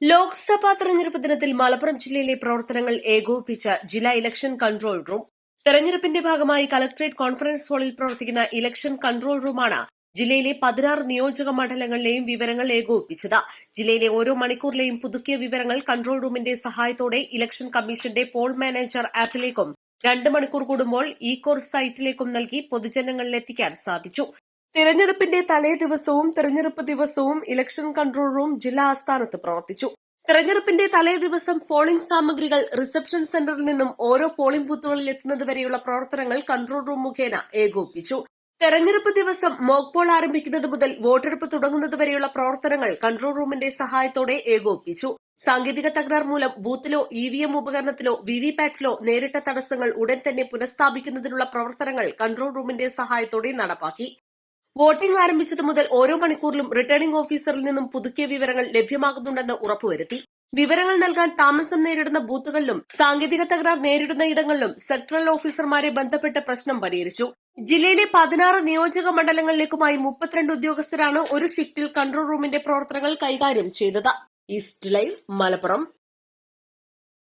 ലോക്സഭാ തെരഞ്ഞെടുപ്പ് ദിനത്തിൽ മലപ്പുറം ജില്ലയിലെ പ്രവർത്തനങ്ങൾ ഏകോപിപ്പിച്ച ജില്ലാ ഇലക്ഷൻ കൺട്രോൾ റൂം. തെരഞ്ഞെടുപ്പിന്റെ ഭാഗമായി കളക്ടറേറ്റ് കോൺഫറൻസ് ഹാളിൽ പ്രവർത്തിക്കുന്ന ഇലക്ഷൻ കൺട്രോൾ റൂമാണ് ജില്ലയിലെ 16 നിയോജക മണ്ഡലങ്ങളിലെയും വിവരങ്ങൾ ഏകോപിപ്പിച്ചത്. ജില്ലയിലെ ഓരോ മണിക്കൂറിലെയും പുതുക്കിയ വിവരങ്ങൾ കൺട്രോൾ റൂമിന്റെ സഹായത്തോടെ ഇലക്ഷൻ കമ്മീഷന്റെ പോൾ മാനേജർ ആപ്പിലേക്കും 2 മണിക്കൂർ കൂടുമ്പോൾ ഇ-കോർ സൈറ്റിലേക്കും നൽകി പൊതുജനങ്ങളിലെത്തിക്കാൻ സാധിച്ചു. തെരഞ്ഞെടുപ്പിന്റെ തലേ ദിവസവും തെരഞ്ഞെടുപ്പ് ദിവസവും ഇലക്ഷൻ കൺട്രോൾ റൂം ജില്ലാ ആസ്ഥാനത്ത് പ്രവർത്തിച്ചു. തെരഞ്ഞെടുപ്പിന്റെ തലേ ദിവസം പോളിംഗ് സാമഗ്രികൾ റിസപ്ഷൻ സെന്ററിൽ നിന്നും ഓരോ പോളിംഗ് ബൂത്തുകളിൽ എത്തുന്നതുവരെയുള്ള പ്രവർത്തനങ്ങൾ കൺട്രോൾ റൂം മുഖേന ഏകോപിപ്പിച്ചു. തെരഞ്ഞെടുപ്പ് ദിവസം മോക്ക് പോൾ ആരംഭിക്കുന്നത് മുതൽ വോട്ടെടുപ്പ് തുടങ്ങുന്നതുവരെയുള്ള പ്രവർത്തനങ്ങൾ കൺട്രോൾ റൂമിന്റെ സഹായത്തോടെ ഏകോപിപ്പിച്ചു. സാങ്കേതിക തകരാർ മൂലം ബൂത്തിലോ ഇവിഎം ഉപകരണത്തിലോ വിവിപാറ്റിലോ നേരിട്ട തടസ്സങ്ങൾ ഉടൻ തന്നെ പുനഃസ്ഥാപിക്കുന്നതിനുള്ള പ്രവർത്തനങ്ങൾ കൺട്രോൾ റൂമിന്റെ സഹായത്തോടെ നടപ്പാക്കി. വോട്ടിംഗ് ആരംഭിച്ചത് മുതൽ ഓരോ മണിക്കൂറിലും റിട്ടേണിംഗ് ഓഫീസറിൽ നിന്നും പുതുക്കിയ വിവരങ്ങൾ ലഭ്യമാകുന്നുണ്ടെന്ന് ഉറപ്പുവരുത്തി. വിവരങ്ങൾ നൽകാൻ താമസം നേരിടുന്ന ബൂത്തുകളിലും സാങ്കേതിക തകരാർ നേരിടുന്ന ഇടങ്ങളിലും സെക്ടറൽ ഓഫീസർമാരെ ബന്ധപ്പെട്ട് പ്രശ്നം പരിഹരിച്ചു. ജില്ലയിലെ 16 നിയോജക മണ്ഡലങ്ങളിലേക്കുമായി 32 ഉദ്യോഗസ്ഥരാണ് ഒരു ഷിഫ്റ്റിൽ കൺട്രോൾ റൂമിന്റെ പ്രവർത്തനങ്ങൾ കൈകാര്യം ചെയ്തത്. East live, Malappuram.